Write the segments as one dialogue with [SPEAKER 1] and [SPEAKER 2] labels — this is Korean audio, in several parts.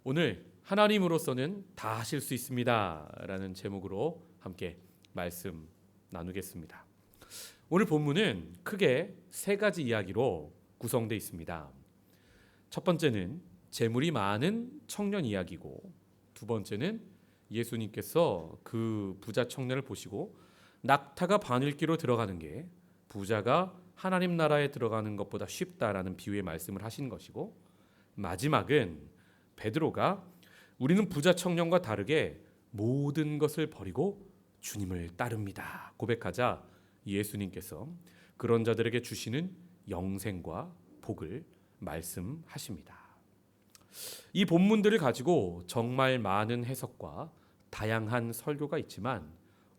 [SPEAKER 1] 오늘 하나님으로서는 다 하실 수 있습니다 라는 제목으로 함께 말씀 나누겠습니다. 오늘 본문은 크게 세 가지 이야기로 구성되어 있습니다. 첫 번째는 재물이 많은 청년 이야기고, 두 번째는 예수님께서 그 부자 청년을 보시고 낙타가 바늘기로 들어가는 게 부자가 하나님 나라에 들어가는 것보다 쉽다라는 비유의 말씀을 하신 것이고, 마지막은 베드로가 우리는 부자 청년과 다르게 모든 것을 버리고 주님을 따릅니다 고백하자 예수님께서 그런 자들에게 주시는 영생과 복을 말씀하십니다. 이 본문들을 가지고 정말 많은 해석과 다양한 설교가 있지만,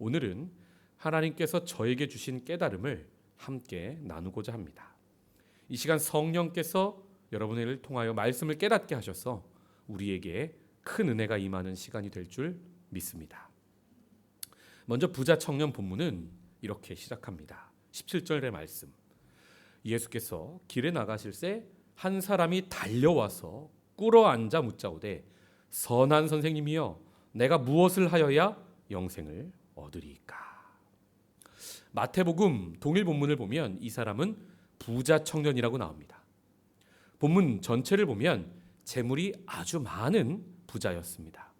[SPEAKER 1] 오늘은 하나님께서 저에게 주신 깨달음을 함께 나누고자 합니다. 이 시간 성령께서 여러분을 통하여 말씀을 깨닫게 하셔서 우리에게 큰 은혜가 임하는 시간이 될 줄 믿습니다. 먼저 부자 청년 본문은 이렇게 시작합니다. 17절의 말씀. 예수께서 길에 나가실 새 한 사람이 달려와서 꿇어앉아 묻자오되 선한 선생님이여 내가 무엇을 하여야 영생을 얻으리이까. 마태복음 동일 본문을 보면 이 사람은 부자 청년이라고 나옵니다. 본문 전체를 보면 재물이 아주 많은 부자였습니다.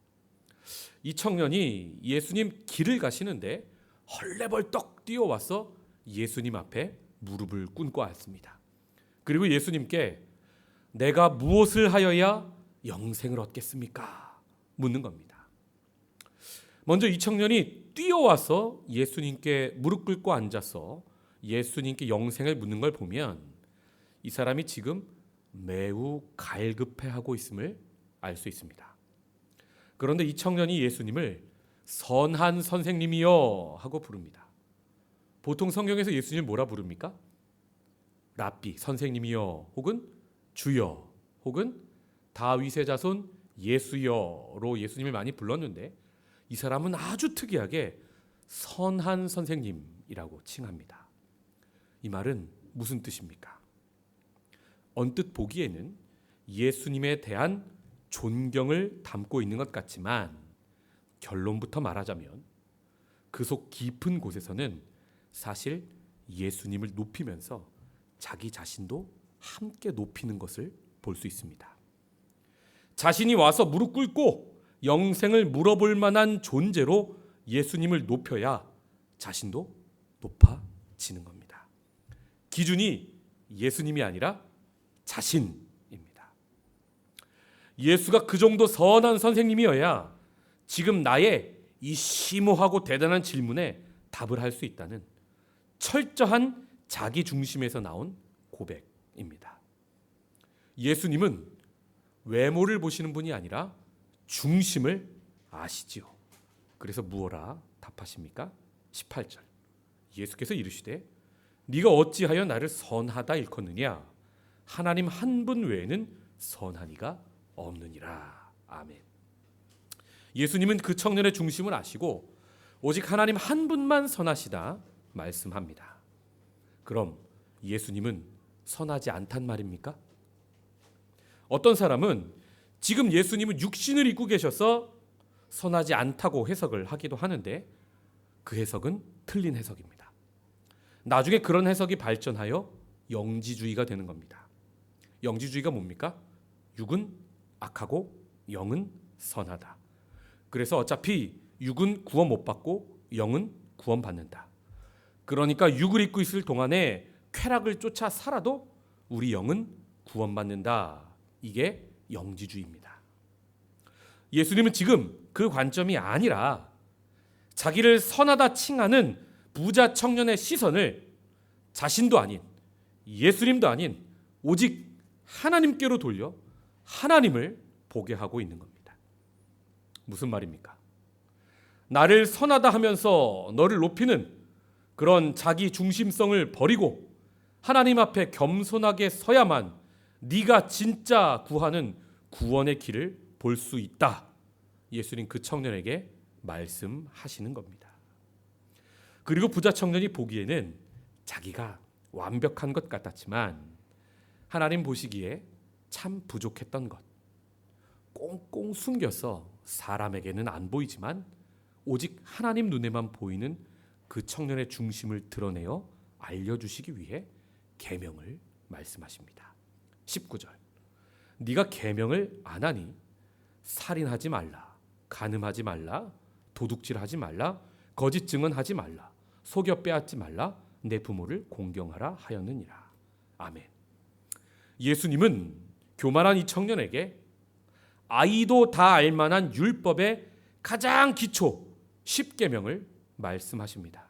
[SPEAKER 1] 이 청년이 예수님 길을 가시는데 헐레벌떡 뛰어와서 예수님 앞에 무릎을 꿇고 앉습니다. 그리고 예수님께 내가 무엇을 하여야 영생을 얻겠습니까? 묻는 겁니다. 먼저 이 청년이 뛰어와서 예수님께 무릎 꿇고 앉아서 예수님께 영생을 묻는 걸 보면 이 사람이 지금 매우 갈급해하고 있음을 알 수 있습니다. 그런데 이 청년이 예수님을 선한 선생님이여 하고 부릅니다. 보통 성경에서 예수님 뭐라 부릅니까? 랍비, 선생님이여, 혹은 주여, 혹은 다윗의 자손 예수여로 예수님을 많이 불렀는데, 이 사람은 아주 특이하게 선한 선생님이라고 칭합니다. 이 말은 무슨 뜻입니까? 언뜻 보기에는 예수님에 대한 존경을 담고 있는 것 같지만, 결론부터 말하자면 그 속 깊은 곳에서는 사실 예수님을 높이면서 자기 자신도 함께 높이는 것을 볼 수 있습니다. 자신이 와서 무릎 꿇고 영생을 물어볼 만한 존재로 예수님을 높여야 자신도 높아지는 겁니다. 기준이 예수님이 아니라 자신입니다. 예수가 그 정도 선한 선생님이어야 지금 나의 이 심오하고 대단한 질문에 답을 할 수 있다는 철저한 자기 중심에서 나온 고백입니다. 예수님은 외모를 보시는 분이 아니라 중심을 아시지요. 그래서 무엇라 답하십니까? 18절. 예수께서 이르시되 네가 어찌하여 나를 선하다 일컫느냐? 하나님 한 분 외에는 선한 이가 없느니라. 아멘. 예수님은 그 청년의 중심을 아시고 오직 하나님 한 분만 선하시다 말씀합니다. 그럼 예수님은 선하지 않단 말입니까? 어떤 사람은 지금 예수님은 육신을 입고 계셔서 선하지 않다고 해석을 하기도 하는데, 그 해석은 틀린 해석입니다. 나중에 그런 해석이 발전하여 영지주의가 되는 겁니다. 영지주의가 뭡니까? 육은 악하고 영은 선하다. 그래서 어차피 육은 구원 못 받고 영은 구원 받는다. 그러니까 육을 입고 있을 동안에 쾌락을 쫓아 살아도 우리 영은 구원받는다. 이게 영지주의입니다. 예수님은 지금 그 관점이 아니라 자기를 선하다 칭하는 부자 청년의 시선을 자신도 아닌 예수님도 아닌 오직 하나님께로 돌려 하나님을 보게 하고 있는 겁니다. 무슨 말입니까? 나를 선하다 하면서 너를 높이는 그런 자기 중심성을 버리고 하나님 앞에 겸손하게 서야만 네가 진짜 구하는 구원의 길을 볼 수 있다. 예수님 그 청년에게 말씀하시는 겁니다. 그리고 부자 청년이 보기에는 자기가 완벽한 것 같았지만 하나님 보시기에 참 부족했던 것, 꽁꽁 숨겨서 사람에게는 안 보이지만 오직 하나님 눈에만 보이는 그 청년의 중심을 드러내어 알려주시기 위해 계명을 말씀하십니다. 19절, 네가 계명을 안 하니 살인하지 말라, 간음하지 말라, 도둑질하지 말라, 거짓 증언하지 말라, 속여 빼앗지 말라, 내 부모를 공경하라 하였느니라. 아멘. 예수님은 교만한 이 청년에게 아이도 다 알만한 율법의 가장 기초 10계명을 말씀하십니다.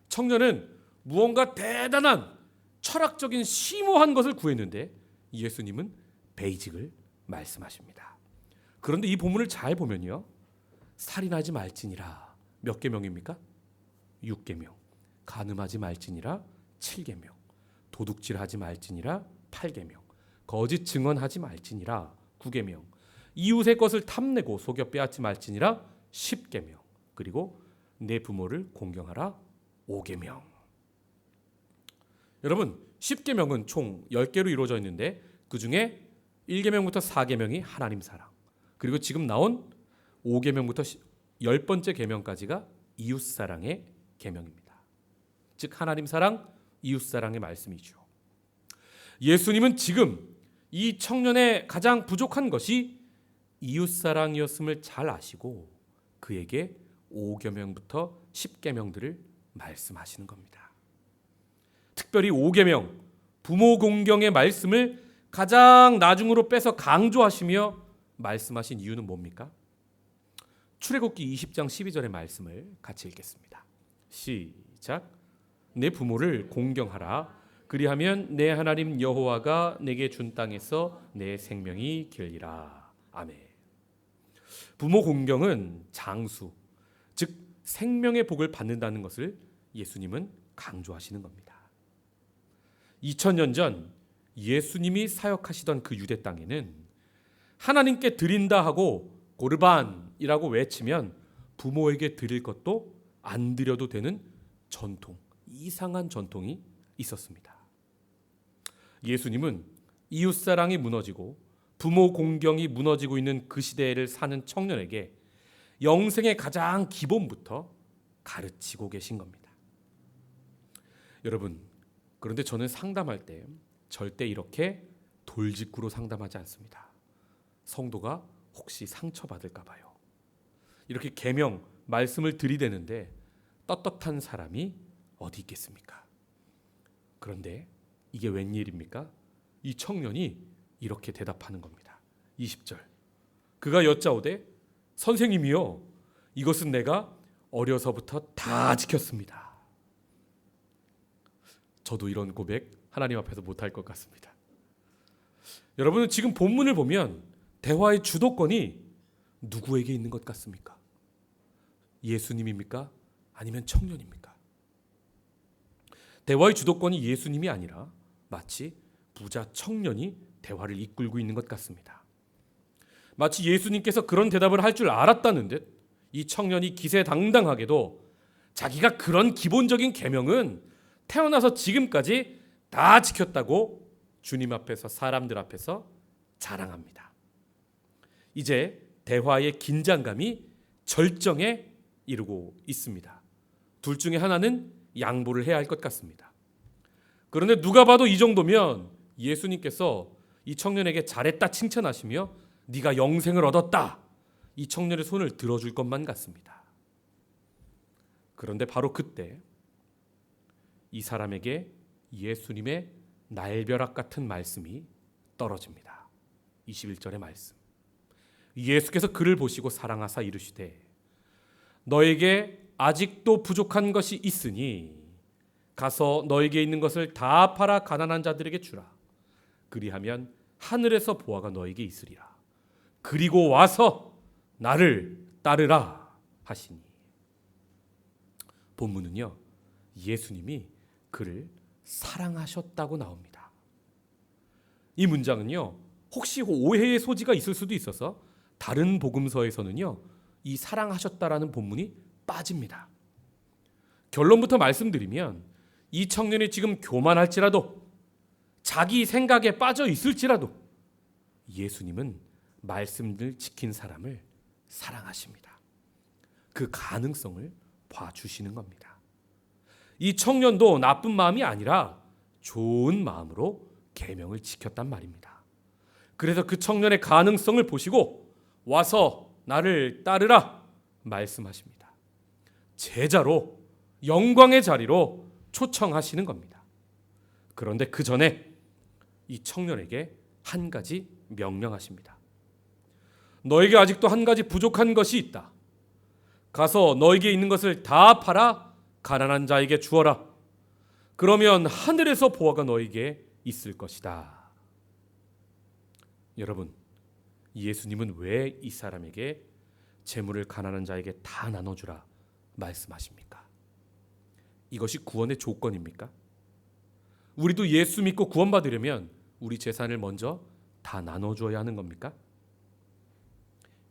[SPEAKER 1] 청년은 무언가 대단한 철학적인 심오한 것을 구했는데 예수님은 베이직을 말씀하십니다. 그런데 이 본문을 잘 보면요, 살인하지 말지니라 몇 계명입니까? 6계명. 간음하지 말지니라 7계명. 도둑질하지 말지니라 8계명. 거짓 증언하지 말지니라 9계명. 이웃의 것을 탐내고 속여 빼앗지 말지니라 10계명. 그리고 내 부모를 공경하라 5계명. 여러분, 10계명은 총 10개로 이루어져 있는데 그중에 1계명부터 4계명이 하나님 사랑, 그리고 지금 나온 5계명부터 10번째 계명까지가 이웃 사랑의 계명입니다. 즉 하나님 사랑, 이웃 사랑의 말씀이죠. 예수님은 지금 이 청년의 가장 부족한 것이 이웃 사랑이었음을 잘 아시고 그에게 5계명부터 10계명들을 말씀하시는 겁니다. 특별히 5계명 부모 공경의 말씀을 가장 나중으로 빼서 강조하시며 말씀하신 이유는 뭡니까? 출애굽기 20장 12절의 말씀을 같이 읽겠습니다. 시작. 내 부모를 공경하라. 그리하면 내 하나님 여호와가 내게 준 땅에서 내 생명이 길리라. 아멘. 부모 공경은 장수, 즉 생명의 복을 받는다는 것을 예수님은 강조하시는 겁니다. 2000년 전 예수님이 사역하시던 그 유대 땅에는 하나님께 드린다 하고 고르반이라고 외치면 부모에게 드릴 것도 안 드려도 되는 전통, 이상한 전통이 있었습니다. 예수님은 이웃사랑이 무너지고 부모 공경이 무너지고 있는 그 시대를 사는 청년에게 영생의 가장 기본부터 가르치고 계신 겁니다. 여러분, 그런데 저는 상담할 때 절대 이렇게 돌직구로 상담하지 않습니다. 성도가 혹시 상처받을까 봐요. 이렇게 계명, 말씀을 들이대는데 떳떳한 사람이 어디 있겠습니까? 그런데 이게 웬일입니까? 이 청년이 이렇게 대답하는 겁니다. 20절. 그가 여짜오되 선생님이요, 이것은 내가 어려서부터 다 지켰습니다. 저도 이런 고백 하나님 앞에서 못할 것 같습니다. 여러분은 지금 본문을 보면 대화의 주도권이 누구에게 있는 것 같습니까? 예수님입니까? 아니면 청년입니까? 대화의 주도권이 예수님이 아니라 마치 부자 청년이 대화를 이끌고 있는 것 같습니다. 마치 예수님께서 그런 대답을 할 줄 알았다는 듯 이 청년이 기세당당하게도 자기가 그런 기본적인 계명은 태어나서 지금까지 다 지켰다고 주님 앞에서, 사람들 앞에서 자랑합니다. 이제 대화의 긴장감이 절정에 이르고 있습니다. 둘 중에 하나는 양보를 해야 할 것 같습니다. 그런데 누가 봐도 이 정도면 예수님께서 이 청년에게 잘했다 칭찬하시며 네가 영생을 얻었다, 이 청년의 손을 들어줄 것만 같습니다. 그런데 바로 그때 이 사람에게 예수님의 날벼락 같은 말씀이 떨어집니다. 21절의 말씀. 예수께서 그를 보시고 사랑하사 이르시되 너에게 아직도 부족한 것이 있으니 가서 너에게 있는 것을 다 팔아 가난한 자들에게 주라. 그리하면 하늘에서 보화가 너에게 있으리라. 그리고 와서 나를 따르라 하시니. 본문은요, 예수님이 그를 사랑하셨다고 나옵니다. 이 문장은요, 혹시 오해의 소지가 있을 수도 있어서 다른 복음서에서는요, 이 사랑하셨다라는 본문이 빠집니다. 결론부터 말씀드리면 이 청년이 지금 교만할지라도, 자기 생각에 빠져 있을지라도 예수님은 말씀을 지킨 사람을 사랑하십니다. 그 가능성을 봐주시는 겁니다. 이 청년도 나쁜 마음이 아니라 좋은 마음으로 계명을 지켰단 말입니다. 그래서 그 청년의 가능성을 보시고 와서 나를 따르라 말씀하십니다. 제자로 영광의 자리로 초청하시는 겁니다. 그런데 그 전에 이 청년에게 한 가지 명령하십니다. 너에게 아직도 한 가지 부족한 것이 있다. 가서 너에게 있는 것을 다 팔아 가난한 자에게 주어라. 그러면 하늘에서 보화가 너에게 있을 것이다. 여러분, 예수님은 왜 이 사람에게 재물을 가난한 자에게 다 나눠주라 말씀하십니까? 이것이 구원의 조건입니까? 우리도 예수 믿고 구원받으려면 우리 재산을 먼저 다 나눠줘야 하는 겁니까?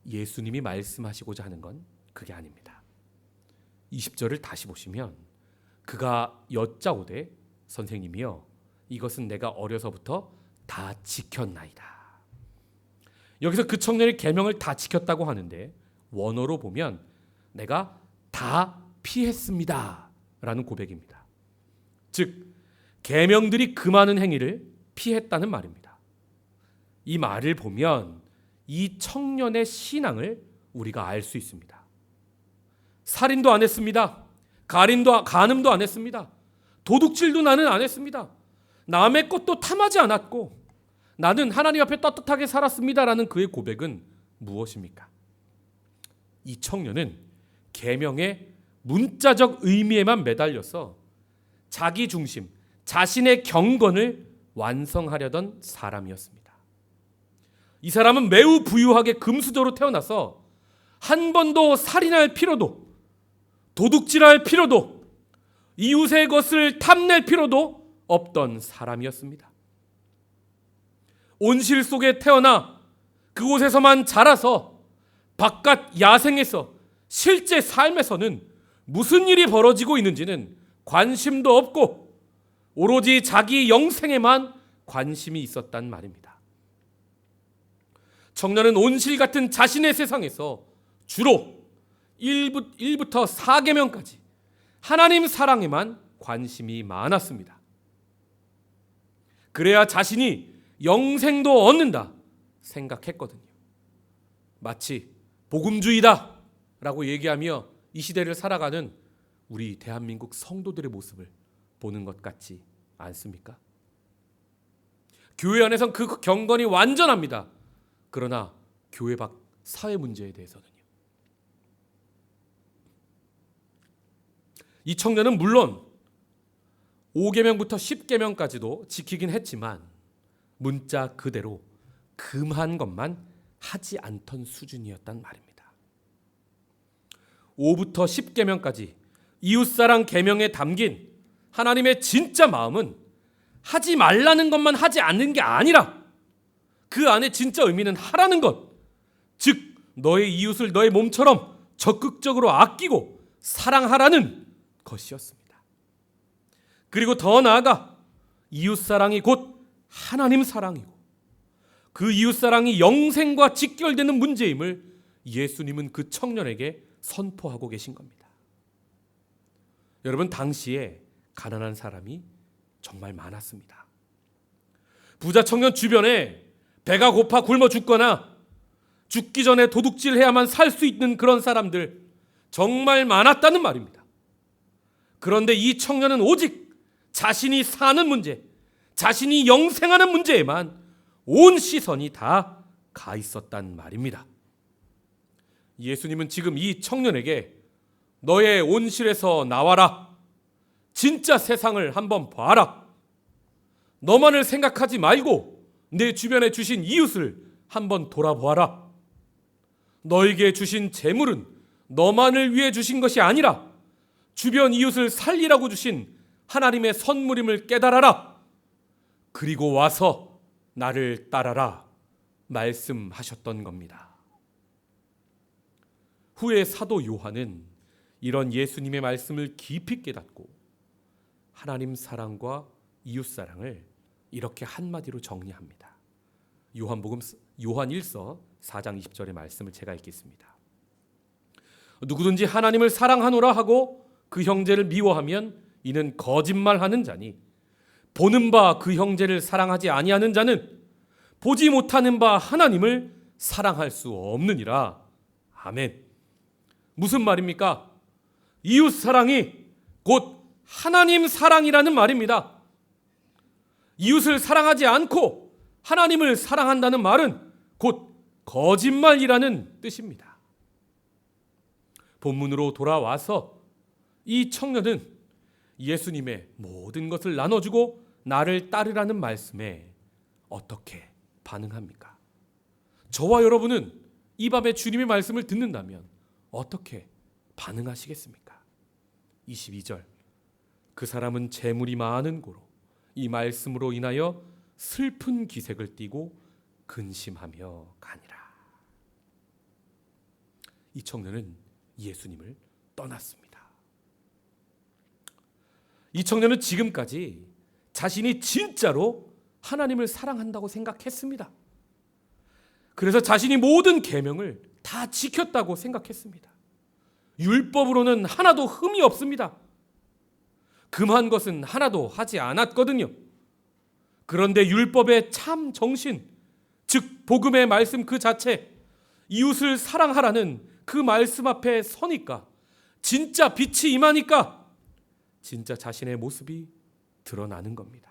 [SPEAKER 1] 예수님이 말씀하시고자 하는 건 그게 아닙니다. 20절을 다시 보시면 그가 여짜오되 선생님이여 이것은 내가 어려서부터 다 지켰나이다. 여기서 그 청년이 계명을 다 지켰다고 하는데 원어로 보면 내가 다 피했습니다 라는 고백입니다. 즉 계명들이 금하는 행위를 피했다는 말입니다. 이 말을 보면 이 청년의 신앙을 우리가 알 수 있습니다. 살인도 안 했습니다. 간음도 안 했습니다. 도둑질도 나는 안 했습니다. 남의 것도 탐하지 않았고 나는 하나님 앞에 떳떳하게 살았습니다라는 그의 고백은 무엇입니까? 이 청년은 계명의 문자적 의미에만 매달려서 자기 중심, 자신의 경건을 완성하려던 사람이었습니다. 이 사람은 매우 부유하게 금수저로 태어나서 한 번도 살인할 필요도 도둑질할 필요도 이웃의 것을 탐낼 필요도 없던 사람이었습니다. 온실 속에 태어나 그곳에서만 자라서 바깥 야생에서 실제 삶에서는 무슨 일이 벌어지고 있는지는 관심도 없고 오로지 자기 영생에만 관심이 있었단 말입니다. 청년은 온실 같은 자신의 세상에서 주로 1부터 4계명까지 하나님 사랑에만 관심이 많았습니다. 그래야 자신이 영생도 얻는다 생각했거든요. 마치 복음주의다 라고 얘기하며 이 시대를 살아가는 우리 대한민국 성도들의 모습을 보는 것 같지 않습니까? 교회 안에선 그 경건이 완전합니다. 그러나 교회 밖 사회 문제에 대해서는요. 이 청년은 물론 5계명부터 10계명까지도 지키긴 했지만 문자 그대로 금한 것만 하지 않던 수준이었단 말입니다. 5부터 10계명까지 이웃사랑 계명에 담긴 하나님의 진짜 마음은 하지 말라는 것만 하지 않는 게 아니라 그 안에 진짜 의미는 하라는 것, 즉 너의 이웃을 너의 몸처럼 적극적으로 아끼고 사랑하라는 것이었습니다. 그리고 더 나아가 이웃사랑이 곧 하나님 사랑이고 그 이웃사랑이 영생과 직결되는 문제임을 예수님은 그 청년에게 선포하고 계신 겁니다. 여러분, 당시에 가난한 사람이 정말 많았습니다. 부자 청년 주변에 배가 고파 굶어 죽거나 죽기 전에 도둑질해야만 살 수 있는 그런 사람들 정말 많았다는 말입니다. 그런데 이 청년은 오직 자신이 사는 문제, 자신이 영생하는 문제에만 온 시선이 다 가 있었단 말입니다. 예수님은 지금 이 청년에게 너의 온실에서 나와라. 진짜 세상을 한번 봐라. 너만을 생각하지 말고 내 주변에 주신 이웃을 한번 돌아보아라. 너에게 주신 재물은 너만을 위해 주신 것이 아니라 주변 이웃을 살리라고 주신 하나님의 선물임을 깨달아라. 그리고 와서 나를 따라라 말씀하셨던 겁니다. 후에 사도 요한은 이런 예수님의 말씀을 깊이 깨닫고 하나님 사랑과 이웃 사랑을 이렇게 한마디로 정리합니다. 요한 1서 4장 20절의 말씀을 제가 읽겠습니다. 누구든지 하나님을 사랑하노라 하고 그 형제를 미워하면 이는 거짓말하는 자니 보는 바 그 형제를 사랑하지 아니하는 자는 보지 못하는 바 하나님을 사랑할 수 없느니라. 아멘. 무슨 말입니까? 이웃 사랑이 곧 하나님 사랑이라는 말입니다. 이웃을 사랑하지 않고 하나님을 사랑한다는 말은 곧 거짓말이라는 뜻입니다. 본문으로 돌아와서 이 청년은 예수님의 모든 것을 나눠주고 나를 따르라는 말씀에 어떻게 반응합니까? 저와 여러분은 이 밤에 주님의 말씀을 듣는다면 어떻게 반응하시겠습니까? 22절, 그 사람은 재물이 많은 고로 이 말씀으로 인하여 슬픈 기색을 띠고 근심하며 가니라. 이 청년은 예수님을 떠났습니다. 이 청년은 지금까지 자신이 진짜로 하나님을 사랑한다고 생각했습니다. 그래서 자신이 모든 계명을 다 지켰다고 생각했습니다. 율법으로는 하나도 흠이 없습니다. 금한 것은 하나도 하지 않았거든요. 그런데 율법의 참 정신, 즉 복음의 말씀 그 자체, 이웃을 사랑하라는 그 말씀 앞에 서니까, 진짜 빛이 임하니까 진짜 자신의 모습이 드러나는 겁니다.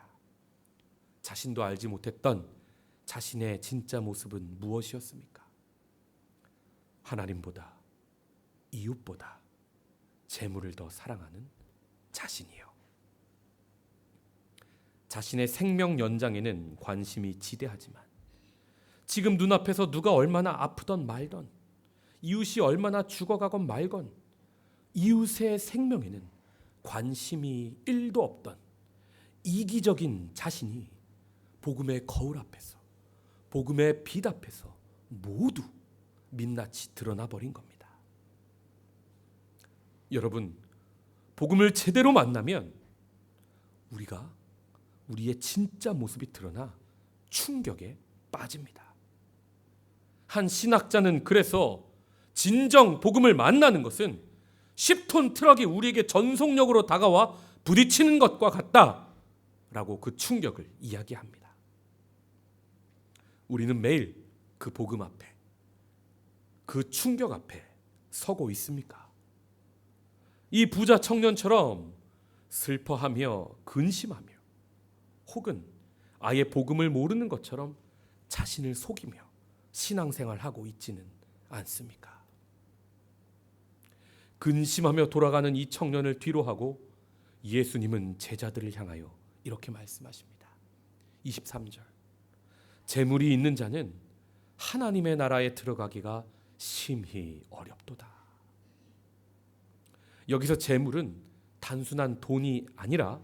[SPEAKER 1] 자신도 알지 못했던 자신의 진짜 모습은 무엇이었습니까? 하나님보다, 이웃보다 재물을 더 사랑하는 자신이요. 자신의 생명 연장에는 관심이 지대하지만 지금 눈앞에서 누가 얼마나 아프던 말던, 이웃이 얼마나 죽어가건 말건, 이웃의 생명에는 관심이 1도 없던 이기적인 자신이 복음의 거울 앞에서, 복음의 빛 앞에서 모두 민낯이 드러나 버린 겁니다. 여러분, 복음을 제대로 만나면 우리의 진짜 모습이 드러나 충격에 빠집니다. 한 신학자는 그래서 진정 복음을 만나는 것은 10톤 트럭이 우리에게 전속력으로 다가와 부딪히는 것과 같다라고 그 충격을 이야기합니다. 우리는 매일 그 복음 앞에, 그 충격 앞에 서고 있습니까? 이 부자 청년처럼 슬퍼하며 근심하며 혹은 아예 복음을 모르는 것처럼 자신을 속이며 신앙생활하고 있지는 않습니까? 근심하며 돌아가는 이 청년을 뒤로하고 예수님은 제자들을 향하여 이렇게 말씀하십니다. 23절, 재물이 있는 자는 하나님의 나라에 들어가기가 심히 어렵도다. 여기서 재물은 단순한 돈이 아니라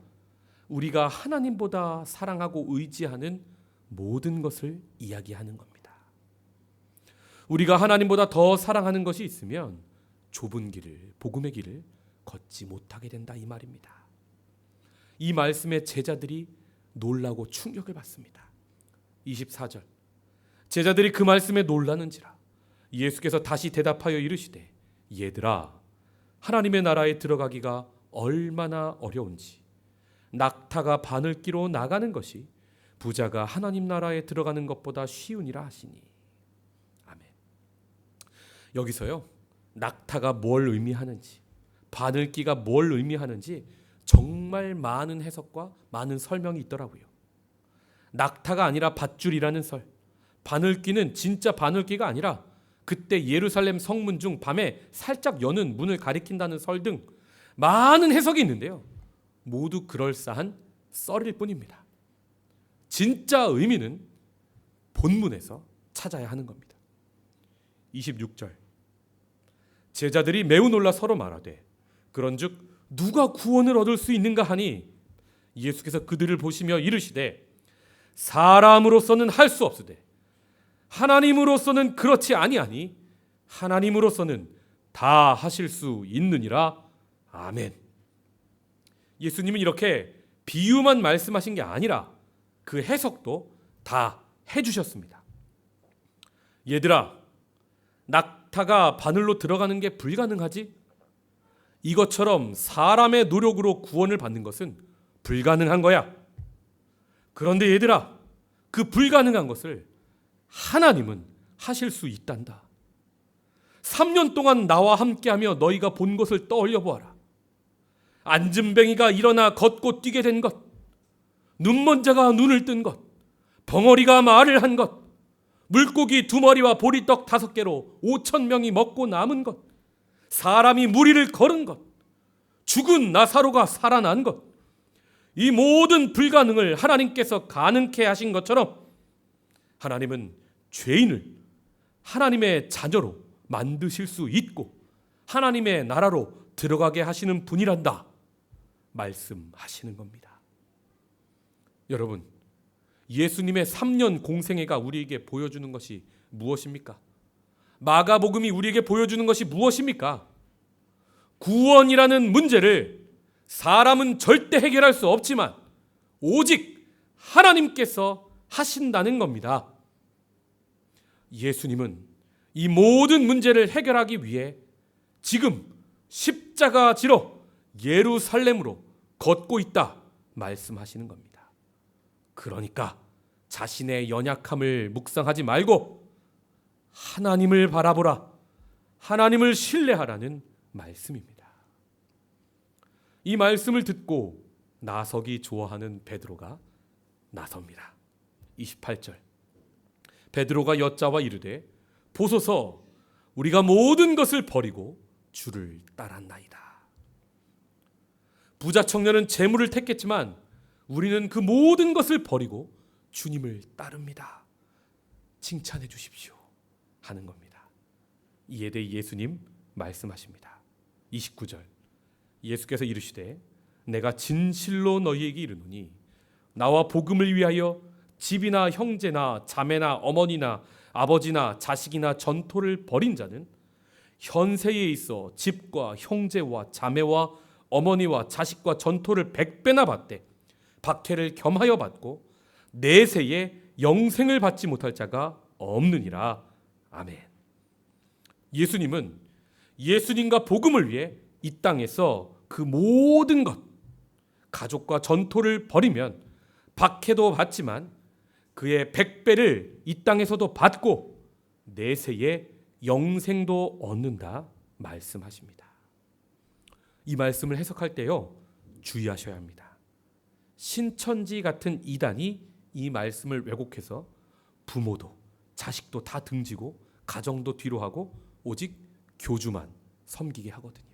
[SPEAKER 1] 우리가 하나님보다 사랑하고 의지하는 모든 것을 이야기하는 겁니다. 우리가 하나님보다 더 사랑하는 것이 있으면 좁은 길을, 복음의 길을 걷지 못하게 된다, 이 말입니다. 이 말씀에 제자들이 놀라고 충격을 받습니다. 24절, 제자들이 그 말씀에 놀라는지라 예수께서 다시 대답하여 이르시되, 얘들아, 하나님의 나라에 들어가기가 얼마나 어려운지 낙타가 바늘 끼로 나가는 것이 부자가 하나님 나라에 들어가는 것보다 쉬우니라 하시니. 아멘. 여기서요, 낙타가 뭘 의미하는지, 바늘기가 뭘 의미하는지 정말 많은 해석과 많은 설명이 있더라고요. 낙타가 아니라 밧줄이라는 설, 바늘기는 진짜 바늘기가 아니라 그때 예루살렘 성문 중 밤에 살짝 여는 문을 가리킨다는 설 등 많은 해석이 있는데요, 모두 그럴싸한 썰일 뿐입니다. 진짜 의미는 본문에서 찾아야 하는 겁니다. 26절, 제자들이 매우 놀라 서로 말하되, 그런즉 누가 구원을 얻을 수 있는가 하니 예수께서 그들을 보시며 이르시되, 사람으로서는 할 수 없으되 하나님으로서는 그렇지 아니하니 하나님으로서는 다 하실 수 있느니라. 아멘. 예수님은 이렇게 비유만 말씀하신 게 아니라 그 해석도 다 해주셨습니다. 얘들아, 낙타가 바늘로 들어가는 게 불가능하지? 이것처럼 사람의 노력으로 구원을 받는 것은 불가능한 거야. 그런데 얘들아, 그 불가능한 것을 하나님은 하실 수 있단다. 3년 동안 나와 함께하며 너희가 본 것을 떠올려 보아라. 안진뱅이가 일어나 걷고 뛰게 된 것, 눈먼 자가 눈을 뜬 것, 벙어리가 말을 한 것, 물고기 2마리와 보리떡 5개로 5,000명이 먹고 남은 것, 사람이 무리를 걸은 것, 죽은 나사로가 살아난 것, 이 모든 불가능을 하나님께서 가능케 하신 것처럼 하나님은 죄인을 하나님의 자녀로 만드실 수 있고 하나님의 나라로 들어가게 하시는 분이란다 말씀하시는 겁니다. 여러분, 예수님의 3년 공생애가 우리에게 보여주는 것이 무엇입니까? 마가복음이 우리에게 보여주는 것이 무엇입니까? 구원이라는 문제를 사람은 절대 해결할 수 없지만 오직 하나님께서 하신다는 겁니다. 예수님은 이 모든 문제를 해결하기 위해 지금 십자가 지러 예루살렘으로 걷고 있다 말씀하시는 겁니다. 그러니까 자신의 연약함을 묵상하지 말고 하나님을 바라보라, 하나님을 신뢰하라는 말씀입니다. 이 말씀을 듣고 나서기 좋아하는 베드로가 나섭니다. 28절, 베드로가 여짜와 이르되 보소서, 우리가 모든 것을 버리고 주를 따랐나이다. 부자 청년은 재물을 택했지만 우리는 그 모든 것을 버리고 주님을 따릅니다. 칭찬해 주십시오 하는 겁니다. 이에 대해 예수님 말씀하십니다. 29절, 예수께서 이르시되 내가 진실로 너희에게 이르노니 나와 복음을 위하여 집이나 형제나 자매나 어머니나 아버지나 자식이나 전토를 벌인 자는 현세에 있어 집과 형제와 자매와 어머니와 자식과 전토를 100배나 받되 박해를 겸하여 받고 내세에 영생을 받지 못할 자가 없느니라. 아멘. 예수님은 예수님과 복음을 위해 이 땅에서 그 모든 것, 가족과 전토를 벌이면 박해도 받지만 그의 100배를 이 땅에서도 받고 내세에 영생도 얻는다 말씀하십니다. 이 말씀을 해석할 때요, 주의하셔야 합니다. 신천지 같은 이단이 이 말씀을 왜곡해서 부모도 자식도 다 등지고 가정도 뒤로 하고 오직 교주만 섬기게 하거든요.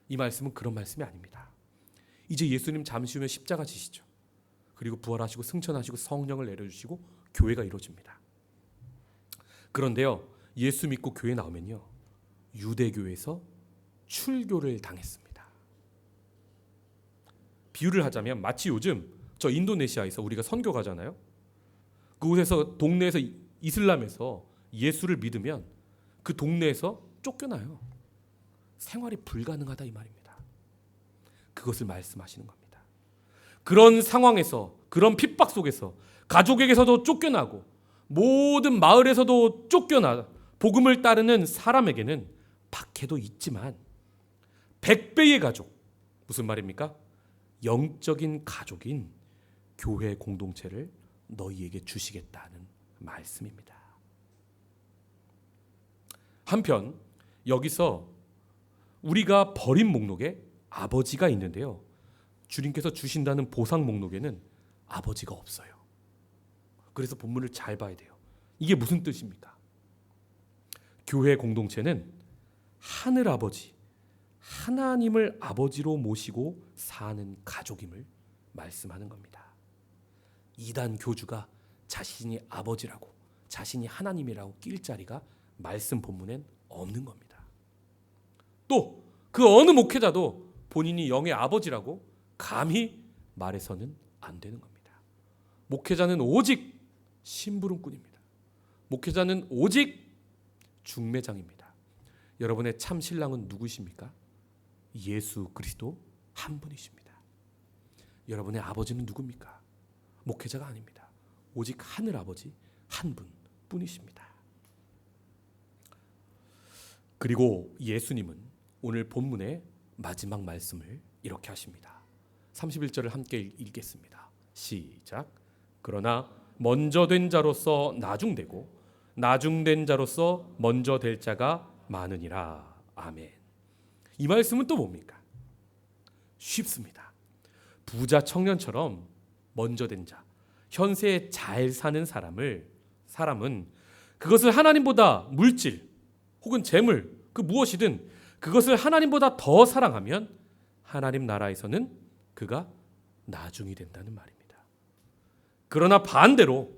[SPEAKER 1] 이 말씀은 그런 말씀이 아닙니다. 이제 예수님 잠시 후면 십자가 지시죠. 그리고 부활하시고 승천하시고 성령을 내려주시고 교회가 이루어집니다. 그런데요, 예수 믿고 교회 나오면요, 유대교에서 출교를 당했습니다. 비유를 하자면 마치 요즘 저 인도네시아에서 우리가 선교 가잖아요. 그곳에서 동네에서 이슬람에서 예수를 믿으면 그 동네에서 쫓겨나요. 생활이 불가능하다 이 말입니다. 그것을 말씀하시는 겁니다. 그런 상황에서, 그런 핍박 속에서 가족에게서도 쫓겨나고 모든 마을에서도 쫓겨나 복음을 따르는 사람에게는 박해도 있지만 100배의 가족, 무슨 말입니까? 영적인 가족인 교회 공동체를 너희에게 주시겠다는 말씀입니다. 한편 여기서 우리가 버린 목록에 아버지가 있는데요, 주님께서 주신다는 보상 목록에는 아버지가 없어요. 그래서 본문을 잘 봐야 돼요. 이게 무슨 뜻입니까? 교회 공동체는 하늘 아버지, 하나님을 아버지로 모시고 사는 가족임을 말씀하는 겁니다. 이단 교주가 자신이 아버지라고, 자신이 하나님이라고 낄 자리가 말씀 본문엔 없는 겁니다. 또 그 어느 목회자도 본인이 영의 아버지라고 감히 말해서는 안 되는 겁니다. 목회자는 오직 심부름꾼입니다. 목회자는 오직 중매장입니다. 여러분의 참 신랑은 누구십니까? 예수 그리스도 한 분이십니다. 여러분의 아버지는 누굽니까? 목회자가 아닙니다. 오직 하늘 아버지 한 분뿐이십니다. 그리고 예수님은 오늘 본문의 마지막 말씀을 이렇게 하십니다. 31절을 함께 읽겠습니다. 시작. 그러나 먼저 된 자로서 나중되고 나중된 자로서 먼저 될 자가 많으니라. 아멘. 이 말씀은 또 뭡니까? 쉽습니다. 부자 청년처럼 먼저 된 자, 현세에 잘 사는 사람은 그것을 하나님보다 물질 혹은 재물 그 무엇이든 그것을 하나님보다 더 사랑하면 하나님 나라에서는 그가 나중이 된다는 말입니다. 그러나 반대로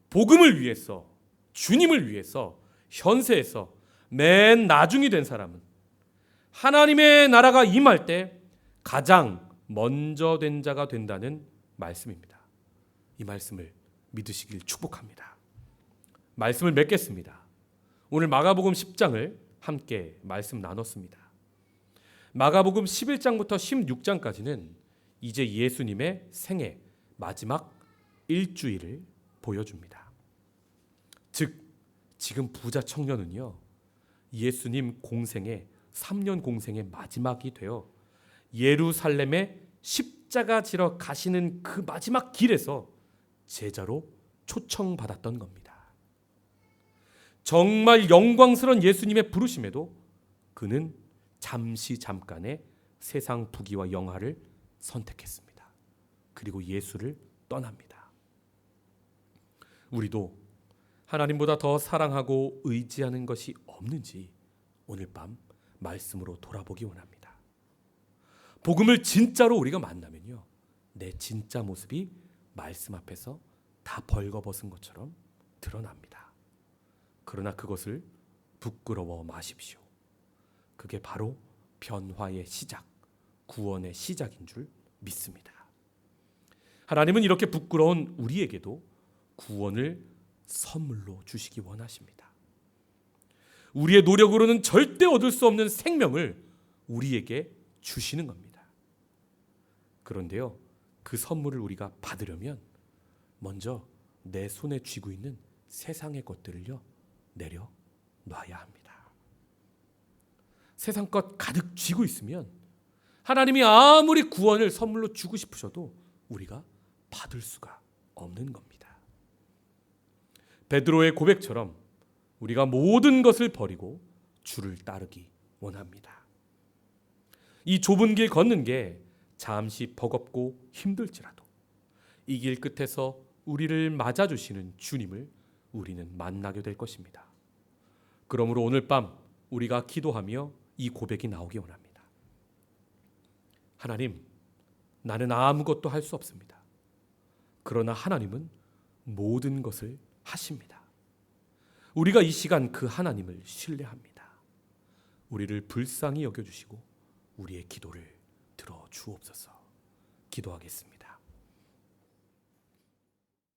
[SPEAKER 1] 복음을 위해서 주님을 위해서 현세에서 맨 나중이 된 사람은 하나님의 나라가 임할 때 가장 먼저 된 자가 된다는 말씀입니다. 이 말씀을 믿으시길 축복합니다. 말씀을 맺겠습니다. 오늘 마가복음 10장을 함께 말씀 나눴습니다. 마가복음 11장부터 16장까지는 이제 예수님의 생애 마지막 일주일을 보여줍니다. 즉 지금 부자 청년은요, 예수님 공생의 3년 공생의 마지막이 되어 예루살렘에 십자가 지러 가시는 그 마지막 길에서 제자로 초청받았던 겁니다. 정말 영광스러운 예수님의 부르심에도 그는 잠깐의 세상 부귀와 영화를 선택했습니다. 그리고 예수를 떠납니다. 우리도 하나님보다 더 사랑하고 의지하는 것이 없는지 오늘 밤 말씀으로 돌아보기 원합니다. 복음을 진짜로 우리가 만나면요, 내 진짜 모습이 말씀 앞에서 다 벌거벗은 것처럼 드러납니다. 그러나 그것을 부끄러워 마십시오. 그게 바로 변화의 시작, 구원의 시작인 줄 믿습니다. 하나님은 이렇게 부끄러운 우리에게도 구원을 선물로 주시기 원하십니다. 우리의 노력으로는 절대 얻을 수 없는 생명을 우리에게 주시는 겁니다. 그런데요, 그 선물을 우리가 받으려면 먼저 내 손에 쥐고 있는 세상의 것들을요, 내려놔야 합니다. 세상 것 가득 쥐고 있으면 하나님이 아무리 구원을 선물로 주고 싶으셔도 우리가 받을 수가 없는 겁니다. 베드로의 고백처럼 우리가 모든 것을 버리고 주를 따르기 원합니다. 이 좁은 길 걷는 게 잠시 버겁고 힘들지라도 이 길 끝에서 우리를 맞아주시는 주님을 우리는 만나게 될 것입니다. 그러므로 오늘 밤 우리가 기도하며 이 고백이 나오기 원합니다. 하나님, 나는 아무것도 할 수 없습니다. 그러나 하나님은 모든 것을 하십니다. 우리가 이 시간 그 하나님을 신뢰합니다. 우리를 불쌍히 여겨주시고 우리의 기도를 들어주옵소서. 기도하겠습니다.